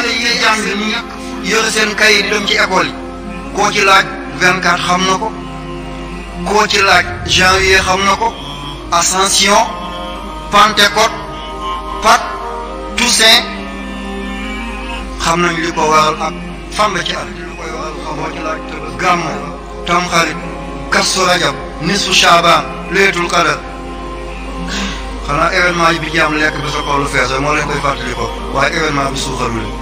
xale yi jàng nii yore seen kayit di dem ci école yi koo ci laaj 24 xam na ko koo ci laaj janvier xam na ko Ascension Pentecôte Pâques Toussaint xam nañ li ko waral ak fan la ci at li koy waral xamoo ci laaj Gàmmu Tamxarit Kazu Rajab nisfu Shaabaan Laylatul Qadr xanaa événement yi bi jaam lekk ba sa xolu fees moo leen koy fàttali ko waaye événement bi suuxalu leen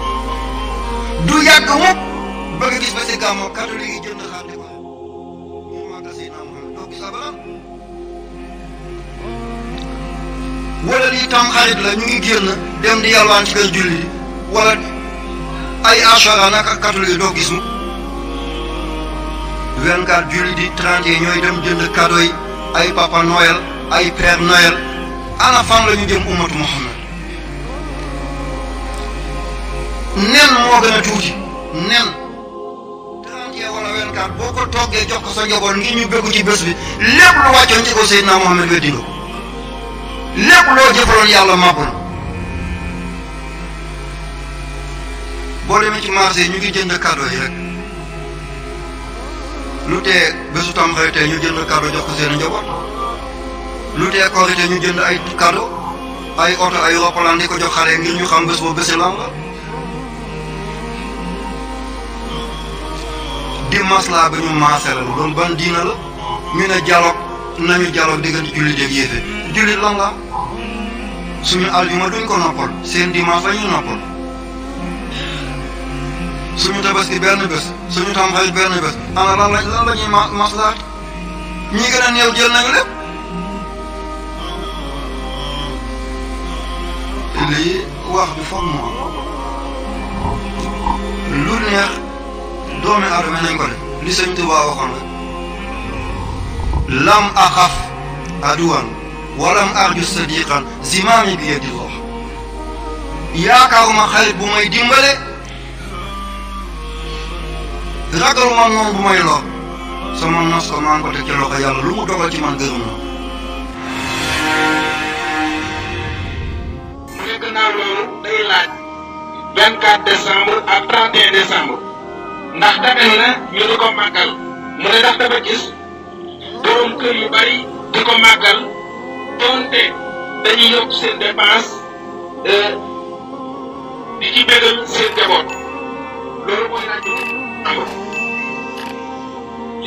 du yàgg mukk bëgg a gis ba si Gàmmu catholique yi jënd xaar di ko ñu màggal si naam doo gis abadan wala lii Tamxarit la ñu ngi génn dem di yalwaan ci kër julli yi wala ay Ashura naka catholique yi doo gis mu 24 julli di 30 ñooy dem jënd cadeau yi ay Papa Noël ay Père Noël ana fan la ñu jëm ummatu Muhammad nen moo gën a tuuti nen 30 wala 24 boo ko toggee jox ko sa njaboot ngir ñu bëggu ci bés bi lépp lu wàccoon ci ko Seydina Muhammad weddi nga ko lépp loo jëfaloon yàlla màbb na boo demee ci marché ñu ngi jënd cadeau yi rek lu tee bésu Tamxarit tey ñu jënd cadeau jox ko seen njaboot lu tee Korité ñu jënd ay cadeau ay oto ay roppalaan di ko jox xale ngir ñu xam bés boobu bési lan la di maslaa bi ñu maasale la doon ban diina la ñu ne dialogue nañu dialogue diggante jullit ak yéefe jullit lan la suñu aljuma duñ ko noppal seen dimanche la ñuy noppal suñu tabaski benn bés suñu Tamxarit benn bés ana lan la ñuy maslaat ñi gën a néew jël nañu lépp lii wax bi foog mu am lu neex doomi aadama nañ ko def li sëñ Tuubaa waxoon rek lam axaf aduwan walam arju sadiqan zimaami bi yadillah yaakaaruma xarit bu may dimbale ragaluma noonu bu may lor sama nos ko maa ngi ko teg ci loxo yàlla lu mu dogal ci man gërëm na mu ne gannaaw loolu day laaj 24 décembre ak 31 décembre ndax dagan na ñu di ko màggal mu ne ndax dafa gis borom kër yu bari di ko màggal doonte dañuy yokk seen dépense di ci bégal seen jaboot loolu mooy laaj am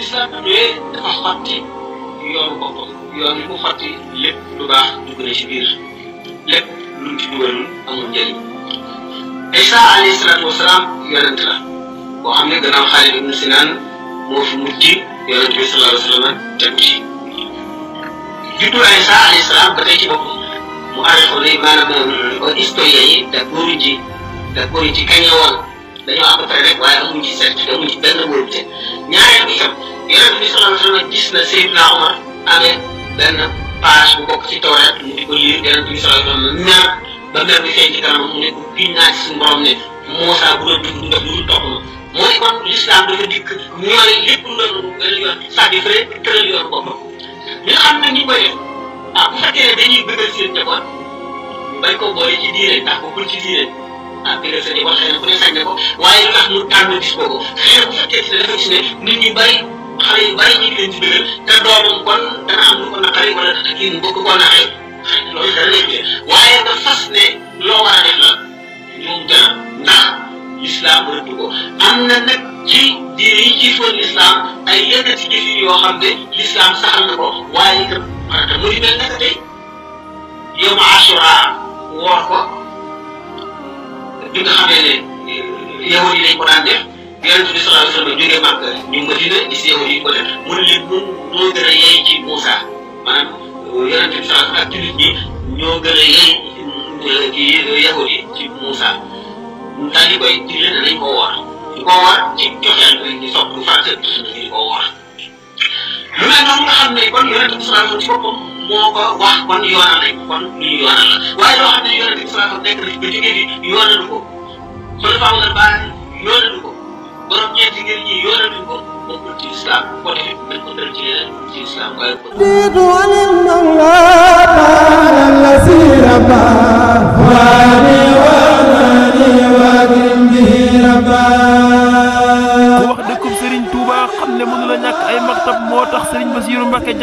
islam amee dafa xotti yoonu boppam yoon yi mu xotti lépp lu baax dugg na ci biir lépp lu mu ci dugalul amul njëriñ Isa alayhi salaatu wasalaam yonent la boo xam ne gannaaw Xaalid ibn Sinaan moo fi mujj yonent bi sallallahu alayhi wa sallam tegu ci juddu Isa alayhi salaam ba tey ci boppam mu arrêté ne maanaam historien yi d'accord ci kañ la woon dañoo à peu près rek waaye amuñ ci certitude amuñ ci benn wóolute ñaareel bi itam yonent bi sallallahu alayhi wa sallam gis na Seydina Omar amee benn page bu bokk ci Tawreet mu di ko lire yonent bi sallallahu alayhi wa sallam mer ba mer bi feeñ ci kanam mu ne ko giñ naa ci suñu borom ne Muusaa bu doon dund du def lu topp ma mooy kon l'islam dafa dikk ñooy lépp lu doon yoon c'est-à-dire fële tëral yoon boppam ñu xam ne ñu koy def bu fekkee ne dañuy bëggal seen njaboot bañ ko boole ci diine ndax bokkul ci diine bëggal seen njaboot xëy na ku ne sañ na ko waaye lu tax mu tànn bis boobu xëy na bu fekkee ne dafa gis ne nit ñu bari xale yu bari ñu ngi leen ci bëggal te doomam kon dana am lu ko naqari wala kii mu bëgg koo naqari xëy na loolu dana lay waaye nga fas ne loo war a def la moom dana ndax l'islam rëdd ko am na nag ci diine yi ci foon l'islam ay yenn ci jëfin yoo xam ne l'islam saxal na ko waaye itam farata mu di mel naka tey yow ma Ashura woor ko bi nga xamee ne yahud yi lañ ko daan def yonent bi sallallahu alayhi wa sallam jógee Màkka ñu Madina gis yahud yi ko def mu ne leen moo gën a yey ci Muusa maanaam yonent bi sallallahu ak jullit ñi ñoo gën a yey ci yahud yi ci Muusa daal di koy digle ne nañ ko woor di ko woor ci joxeel di sopp du farata di ko woor lu mel noonu nga xam ne kon yonent bi sallallahu ci boppam moo ko wax kon yoonal nañ ko kon lu ñu yoonal la waaye loo xam ne yonent bi sallallahu nekk na fi ba jógee fi yoonalu ko xulafaa wala baa yoonalu ko borom ñeenti ngir ñi yoonalu ko bokkul ci islam ko defee dañ ko tëral ci leneen ci islam waaye ko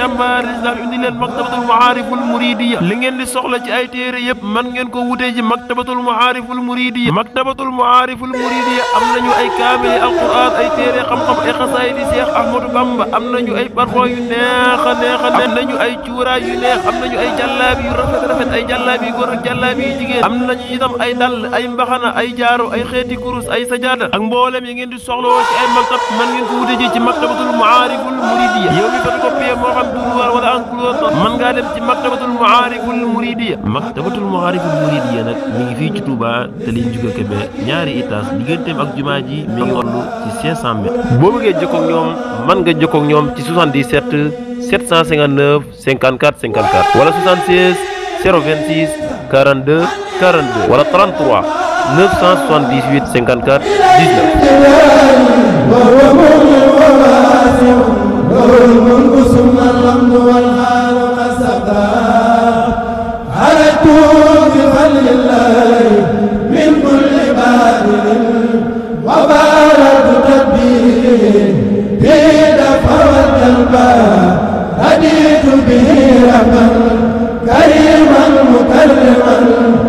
jàmbaar lislam indi leen maktabatul maariful muridiya li ngeen di soxla ci ay téere yëpp man ngeen ko wutee ci maktabatul maariful muridiya maktabatul maariful muridiya am nañu ay kaamil alquran ay téere xam-xam ay xasaay di Cheikh Ahmadou Bamba am nañu ay parfum yu neex a neex a neex am nañu ay cuuraay yu neex am nañu ay jàllaabi yu rafet ay jàllaabi yu góor ak jàllaabi yu jigéen am nañu itam ay dàll ay mbaxana ay jaaro ay xeeti kurus ay sajaada ak mboolem yi ngeen di soxlawoo ci ay maktab man ngeen ko wute ji ci maktabatul maariful muridiya yow mi photocopie moo xam duruwaar wala en couleur man ngaa dem ci maktabatul maariful muridiya maktabatul maariful muridiya nag mi ngi fii ci Touba te liñ juga Kébé ñaari étage digganteem ak jumaa ji mi ngi toll ci 500 mètres boo bëggee jokkoo ak ñoom man nga jokkoo ak ñoom ci 77 759 54 54 wala 76 026 42 42 wala 33 978 54 هديت به ربا كريما مكرما